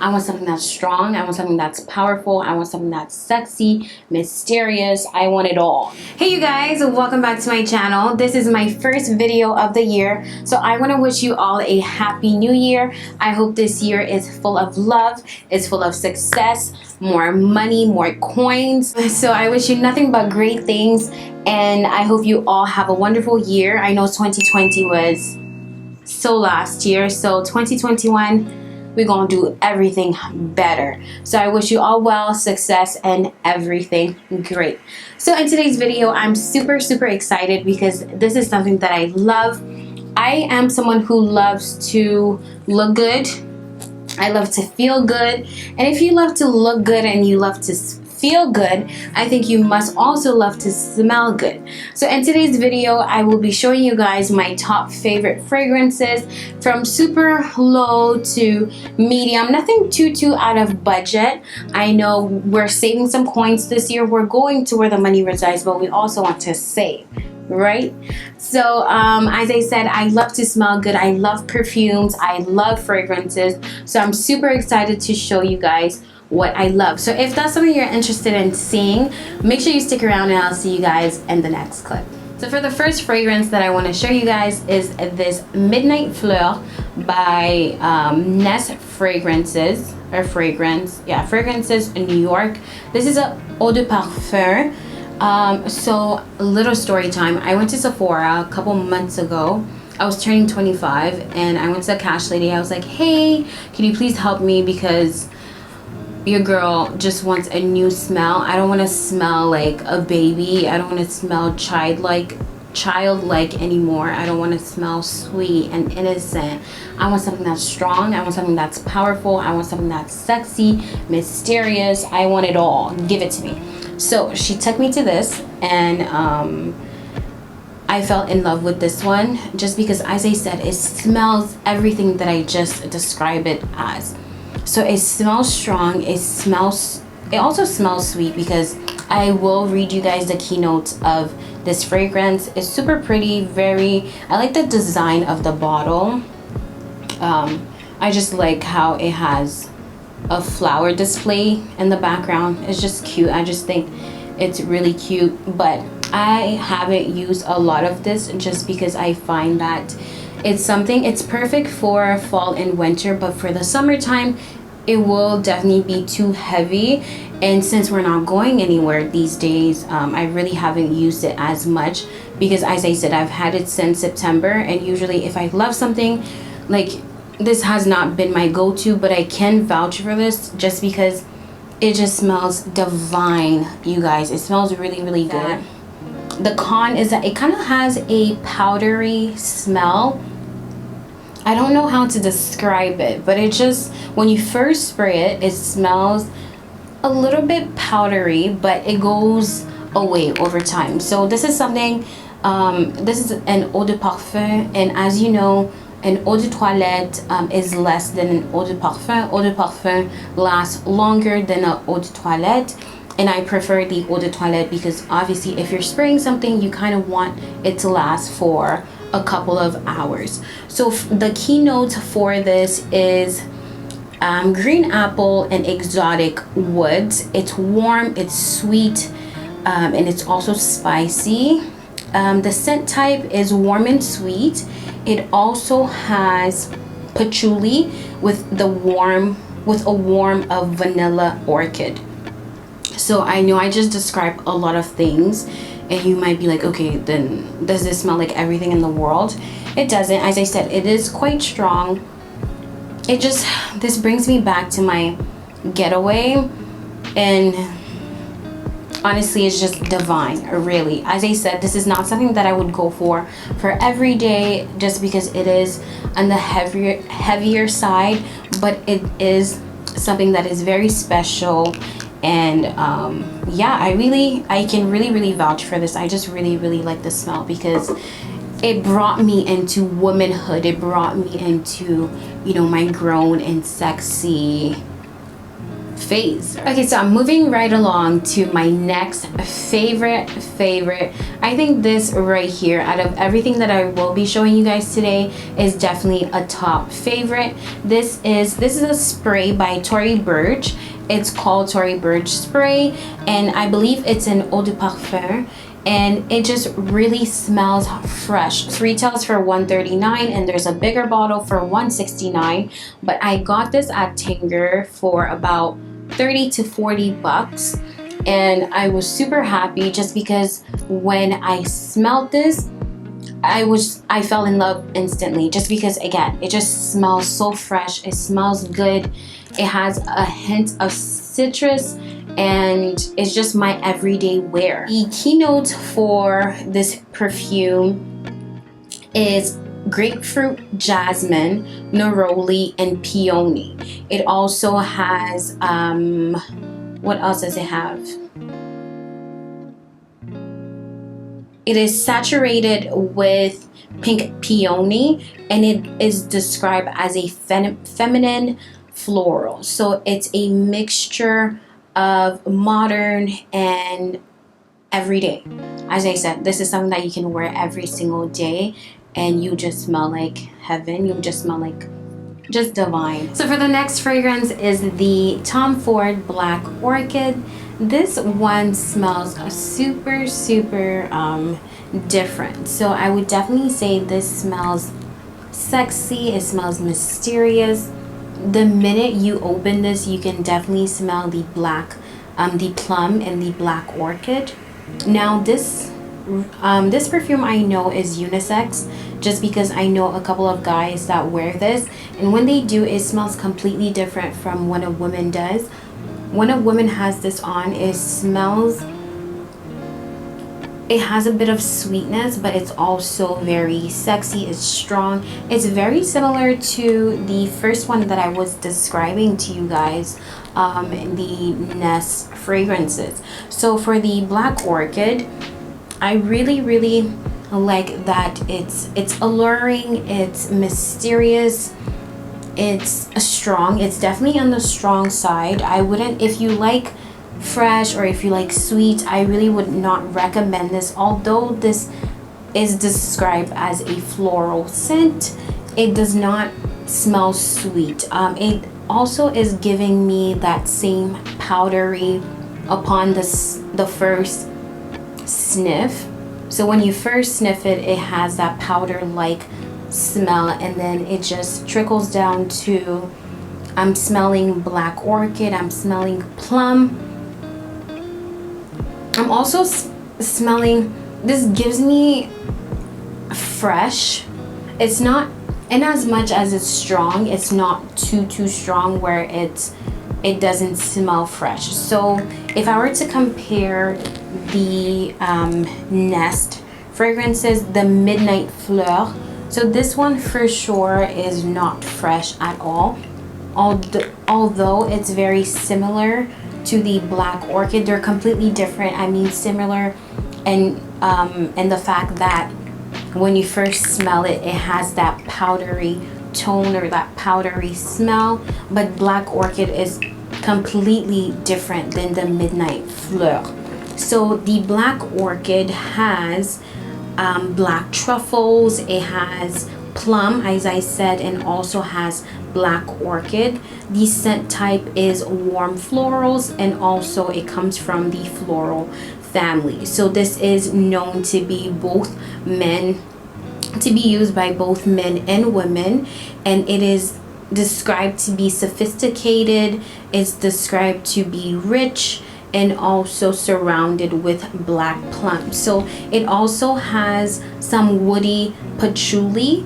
I want something that's strong. I want something that's powerful. I want something that's sexy, mysterious. I want it all. Hey you guys, welcome back to my channel. This is my first video of the year. So I want to wish you all a happy new year. I hope this year is full of love, is full of success, more money, more coins. So I wish you nothing but great things. And I hope you all have a wonderful year. I know 2020 was so last year. So 2021, we're gonna do everything better. So I wish you all well, success, and everything great. So in today's video, I'm super excited because this is something that I love. I am someone who loves to look good. I love to feel good. And if you love to look good and you love to feel good, I think you must also love to smell good. So in today's video, I will be showing you guys my top favorite fragrances from super low to medium. Nothing too out of budget. I know we're saving some coins this year. We're going to where the money resides, but we also want to save, right? So as I said, I love to smell good. I love perfumes. I love fragrances. So I'm super excited to show you guys what I love. So if that's something you're interested in seeing, make sure you stick around and I'll see you guys in the next clip. So for the first fragrance that I want to show you guys is this Midnight Fleur by Ness Fragrances, or Fragrances in New York. This is a eau de parfum. So a little story time. I went to Sephora a couple months ago. I was turning 25 and I went to the cash lady. I was like, hey, can you please help me because your girl just wants a new smell. I don't want to smell like a baby. I don't want to smell childlike anymore. I don't want to smell sweet and innocent. I want something that's strong. I want something that's powerful. I want something that's sexy, mysterious. I want it all. Give it to me. So she took me to this and I fell in love with this one just because, as I said, it smells everything that I just described it as. So it smells strong. It also smells sweet because I will read you guys the keynotes of this fragrance. It's super pretty. I like the design of the bottle. I just like how it has a flower display in the background. It's just cute. I just think it's really cute, but I haven't used a lot of this just because I find that it's perfect for fall and winter, but for the summertime it will definitely be too heavy. And since we're not going anywhere these days, I really haven't used it as much because, as I said, I've had it since September, and usually if I love something, like, this has not been my go-to, but I can vouch for this just because it just smells divine, you guys. It smells really good. The con is that it kind of has a powdery smell. I don't know how to describe it, but it just, when you first spray it, it smells a little bit powdery, but it goes away over time. So this is something, this is an eau de parfum, and as you know, an eau de toilette is less than an eau de parfum. Eau de parfum lasts longer than an eau de toilette, and I prefer the eau de toilette because obviously if you're spraying something, you kind of want it to last for a couple of hours. So the keynote for this is green apple and exotic woods. It's warm, it's sweet, and it's also spicy. The scent type is warm and sweet. It also has patchouli with a warm of vanilla orchid. So I know I just described a lot of things, and you might be like, okay, then does this smell like everything in the world? It doesn't. As I said, it is quite strong. This brings me back to my getaway, and honestly, it's just divine, really. As I said, this is not something that I would go for every day just because it is on the heavier side, but it is something that is very special. And yeah, I can really vouch for this. I just really like the smell because it brought me into womanhood. It brought me into, you know, my grown and sexy phase. Okay, so I'm moving right along to my next favorite. I think this right here, out of everything that I will be showing you guys today, is definitely a top favorite. This is a spray by Tory Burch. It's called Tory Burch spray, and I believe it's an eau de parfum, and it just really smells fresh. It retails for $139, and there's a bigger bottle for $169, but I got this at Tanger for about 30 to 40 bucks, and I was super happy just because when I smelled this, I fell in love instantly, just because again, it just smells so fresh. It smells good. It has a hint of citrus, and it's just my everyday wear. The keynote for this perfume is grapefruit, jasmine, neroli, and peony. It also has what else does it have? It is saturated with pink peony, and it is described as a feminine floral. So it's a mixture of modern and everyday. As I said, this is something that you can wear every single day, and you just smell like heaven. You just smell like just divine. So for the next fragrance is the Tom Ford Black Orchid. This one smells super different. So I would definitely say this smells sexy. It smells mysterious. The minute you open this, you can definitely smell the black, the plum and the black orchid. Now this perfume I know is unisex, just because I know a couple of guys that wear this, and when they do, it smells completely different from when a woman does. When a woman has this on, it has a bit of sweetness, but it's also very sexy. It's strong. It's very similar to the first one that I was describing to you guys, the Ness Fragrances. So for the Black Orchid, I really like that it's alluring, it's mysterious, it's strong. It's definitely on the strong side. I wouldn't, if you like fresh or if you like sweet, I really would not recommend this. Although this is described as a floral scent, it does not smell sweet. It also is giving me that same powdery upon the first sniff. So when you first sniff it, it has that powder like smell, and then it just trickles down to, I'm smelling black orchid, I'm smelling plum. I'm also smelling, this gives me fresh. It's not, in as much as it's strong, it's not too strong where it doesn't smell fresh. So if I were to compare the Nest Fragrances, the Midnight Fleur, so this one for sure is not fresh at all. Although it's very similar to the Black Orchid, they're completely different. I mean similar, and the fact that when you first smell it, it has that powdery tone or that powdery smell, but Black Orchid is completely different than the Midnight Fleur. So the Black Orchid has black truffles, it has plum, as I said, and also has black orchid. The scent type is warm florals, and also it comes from the floral family. So this is known to be used by both men and women, and it is described to be sophisticated, it's described to be rich, and also surrounded with black plum. So it also has some woody patchouli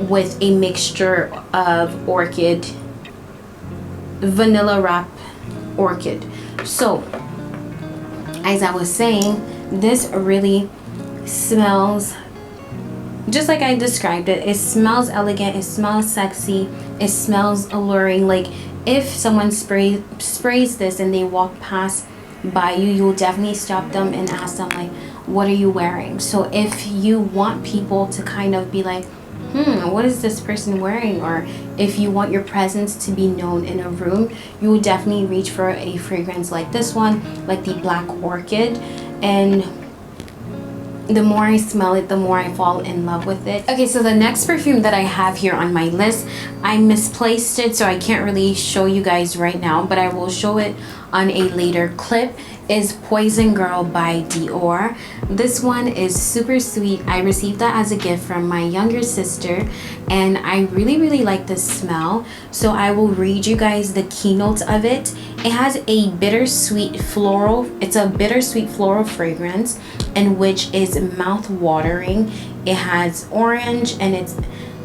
with a mixture of orchid, vanilla wrap orchid. So as I was saying, this really smells just like I described it. It smells elegant, it smells sexy, it smells alluring. Like if someone sprays this and they walk past by you, you'll definitely stop them and ask them like, what are you wearing? So if you want people to kind of be like, what is this person wearing? Or if you want your presence to be known in a room, you would definitely reach for a fragrance like this one, like the Black Orchid. And the more I smell it, the more I fall in love with it. Okay, so the next perfume that I have here on my list, I misplaced it, so I can't really show you guys right now, but I will show it on a later clip, is Poison Girl by Dior. This one is super sweet. I received that as a gift from my younger sister, and I really like this smell. So I will read you guys the keynotes of it. It has a bittersweet floral, it's a bittersweet floral fragrance, and which is mouth-watering. It has orange, and it's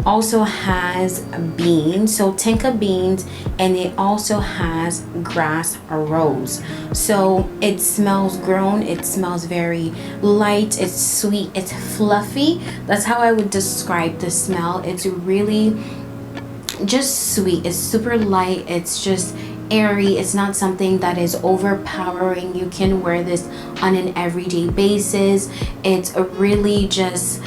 also has beans, so tonka beans, and it also has grass rose. So it smells grown, it smells very light, it's sweet, it's fluffy. That's how I would describe the smell. It's really just sweet, it's super light, it's just airy. It's not something that is overpowering. You can wear this on an everyday basis. It's really just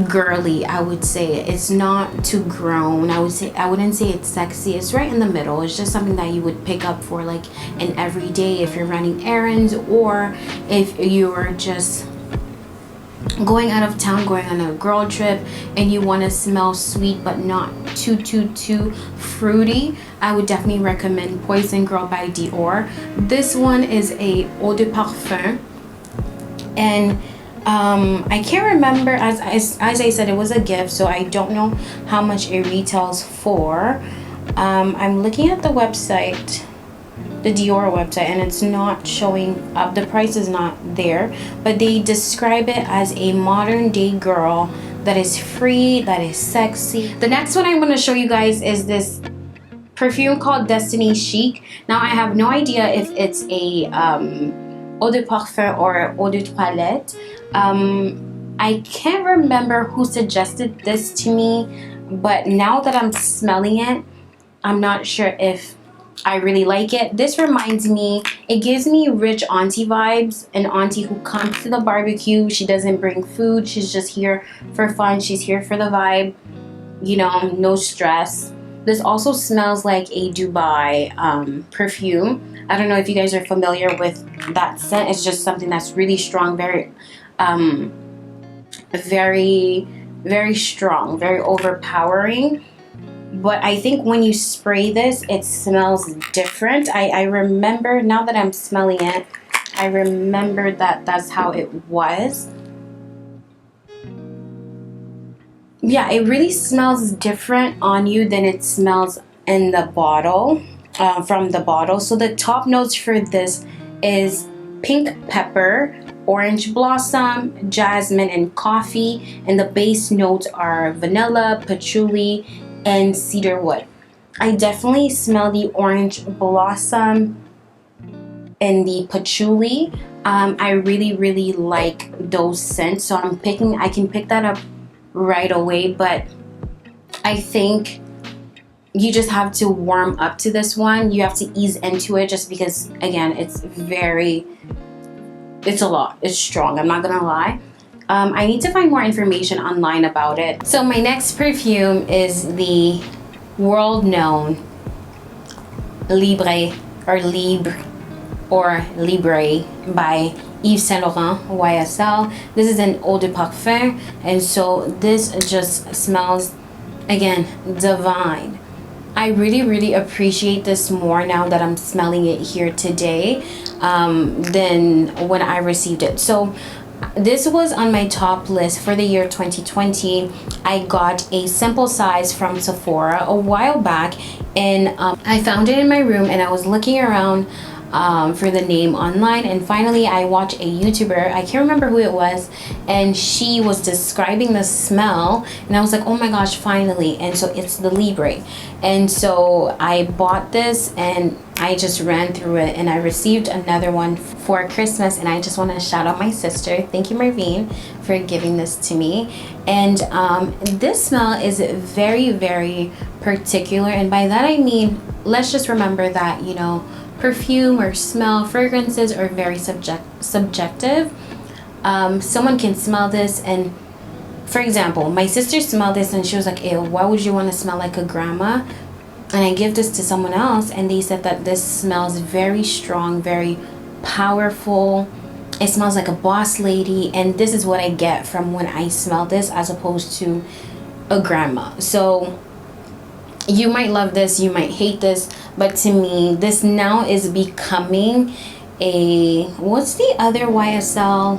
girly, I would say. It's not too grown. I wouldn't say it's sexy. It's right in the middle. It's just something that you would pick up for like an everyday if you're running errands, or if you're just going out of town, going on a girl trip, and you want to smell sweet but not too fruity. I would definitely recommend Poison Girl by Dior. This one is a eau de parfum, and I can't remember, as I said, it was a gift, so I don't know how much it retails for. I'm looking at the website, the Dior website, and it's not showing up. The price is not there, but they describe it as a modern day girl that is free, that is sexy. The next one I want to show you guys is this perfume called Destiny Chic. Now I have no idea if it's a eau de parfum or eau de toilette. I can't remember who suggested this to me, but now that I'm smelling it, I'm not sure if I really like it. This reminds me, it gives me rich auntie vibes. An auntie who comes to the barbecue. She doesn't bring food. She's just here for fun. She's here for the vibe. You know, no stress. This also smells like a Dubai perfume. I don't know if you guys are familiar with that scent. It's just something that's really strong, very strong, very overpowering. But I think when you spray this, it smells different. I remember, now that I'm smelling it, I remember that that's how it was. Yeah, it really smells different on you than it smells in the bottle, from the bottle. So the top notes for this is pink pepper, orange blossom, jasmine, and coffee. And the base notes are vanilla, patchouli, and cedarwood. I definitely smell the orange blossom and the patchouli. I really like those scents, so I can pick that up right away. But I think you just have to warm up to this one. You have to ease into it, just because, again, it's a lot. It's strong, I'm not gonna lie. I need to find more information online about it. So my next perfume is the world-known Libre by Yves Saint Laurent YSL. This is an eau de parfum, and so this just smells, again, divine. I really appreciate this more now that I'm smelling it here today than when I received it. So this was on my top list for the year 2020. I got a sample size from Sephora a while back, and I found it in my room, and I was looking around for the name online, and finally I watched a YouTuber, I can't remember who it was, and she was describing the smell, and I was like, oh my gosh, finally. And so it's the Libre, and so I bought this and I just ran through it, and I received another one for Christmas, and I just want to shout out my sister. Thank you, Marvine, for giving this to me. And this smell is very particular, and by that I mean, let's just remember that, you know, perfume or smell, fragrances are very subjective. Someone can smell this and for example, my sister smelled this and she was like, ew, why would you want to smell like a grandma? And I give this to someone else and they said that this smells very strong, very powerful. It smells like a boss lady, and this is what I get from when I smell this as opposed to a grandma. So you might love this, you might hate this, but to me this now is becoming a, what's the other YSL,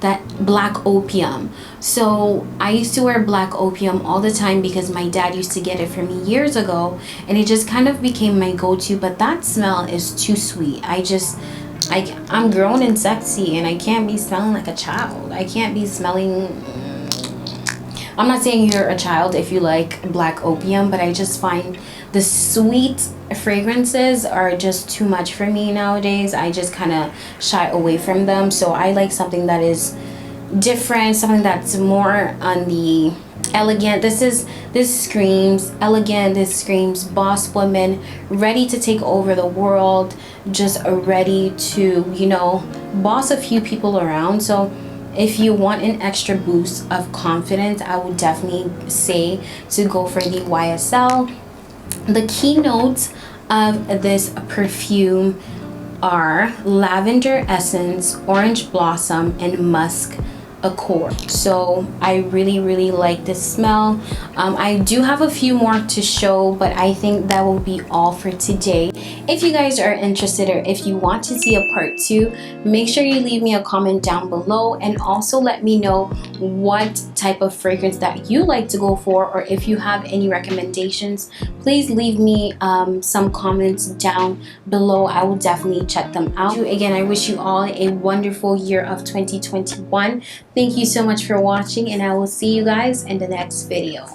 that black opium. So I used to wear black opium all the time because my dad used to get it for me years ago, and it just kind of became my go-to. But that smell is too sweet. I'm grown and sexy, and I can't be smelling like a child. I can't be smelling, I'm not saying you're a child if you like black opium, but I just find the sweet fragrances are just too much for me nowadays. I just kind of shy away from them. So I like something that is different, something that's more on the elegant. This screams elegant, this screams boss woman, ready to take over the world, just ready to, you know, boss a few people around. So if you want an extra boost of confidence, I would definitely say to go for the YSL. The keynotes of this perfume are lavender essence, orange blossom, and musk accord. So I really like this smell. I do have a few more to show, but I think that will be all for today. If you guys are interested, or if you want to see a part 2, make sure you leave me a comment down below, and also let me know what type of fragrance that you like to go for, or if you have any recommendations, please leave me some comments down below. I will definitely check them out. Again, I wish you all a wonderful year of 2021. Thank you so much for watching, and I will see you guys in the next video.